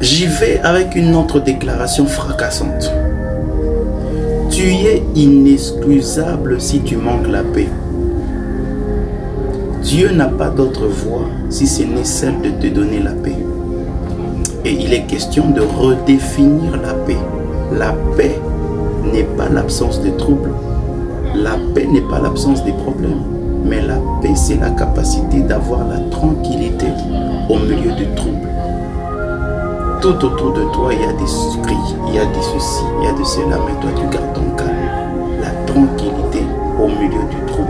J'y vais avec une autre déclaration fracassante. Tu es inexcusable si tu manques la paix. Dieu n'a pas d'autre voie si ce n'est celle de te donner la paix. Et il est question de redéfinir la paix. La paix n'est pas l'absence de troubles. La paix n'est pas l'absence des problèmes. Mais la paix, c'est la capacité d'avoir la tranquillité au milieu du trouble. Tout autour de toi, il y a des cris, il y a des ceci, il y a de cela, mais toi, tu gardes ton calme. La tranquillité au milieu du trouble.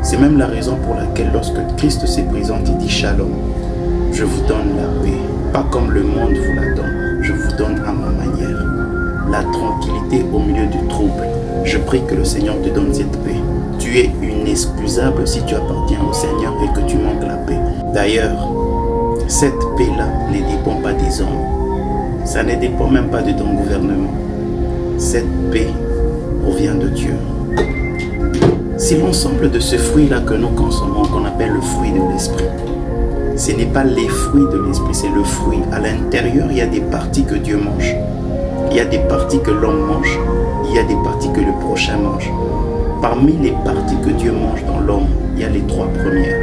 C'est même la raison pour laquelle lorsque Christ se présente, il dit Shalom, je vous donne la paix, pas comme le monde vous la donne, je vous donne à ma manière. La tranquillité au milieu du trouble. Je prie que le Seigneur te donne cette paix. Tu es inexcusable si tu appartiens au Seigneur et que tu manques la paix. D'ailleurs, cette paix-là ne dépend pas des hommes. Ça ne dépend même pas de ton gouvernement. Cette paix provient de Dieu. C'est l'ensemble de ce fruit-là que nous consommons, qu'on appelle le fruit de l'esprit. Ce n'est pas les fruits de l'esprit, c'est le fruit. À l'intérieur, il y a des parties que Dieu mange. Il y a des parties que l'homme mange. Il y a des parties que le prochain mange. Parmi les parties que Dieu mange dans l'homme, il y a les trois premières.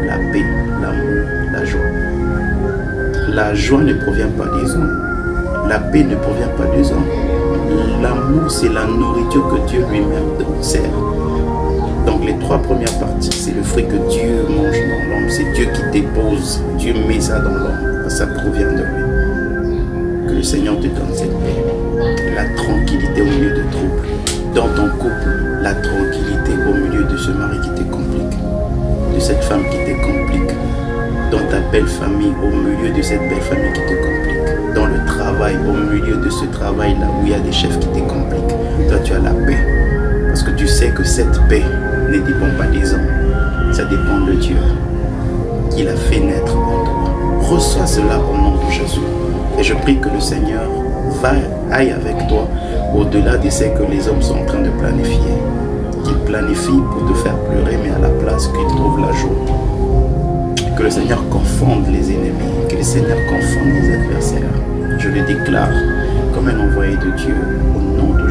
La paix, l'amour, la joie. La joie ne provient pas des hommes. La paix ne provient pas des hommes. L'amour, c'est la nourriture que Dieu lui-même sert. Donc les trois premières parties, c'est le fruit que Dieu mange dans l'homme. C'est Dieu qui dépose. Dieu met ça dans l'homme. Ça provient de lui. Que le Seigneur te donne cette paix. La tranquillité au milieu de troubles. Dans ton couple, la tranquillité au milieu de ce mari qui te complique. De cette femme qui te complique. Dans ta belle famille, au milieu de cette belle famille qui te complique. Dans le travail, au milieu de ce travail-là où il y a des chefs qui te compliquent. Toi, tu as la paix. Parce que tu sais que cette paix ne dépend pas des hommes. Ça dépend de Dieu qui l'a fait naître en toi. Reçois cela au nom de Jésus. Et je prie que le Seigneur aille avec toi au-delà de ce que les hommes sont en train de planifier. Qu'il planifie pour te faire pleurer, mais à la place qu'il trouve la joie. Que le Seigneur confonde les ennemis, que le Seigneur confonde les adversaires. Je le déclare comme un envoyé de Dieu au nom de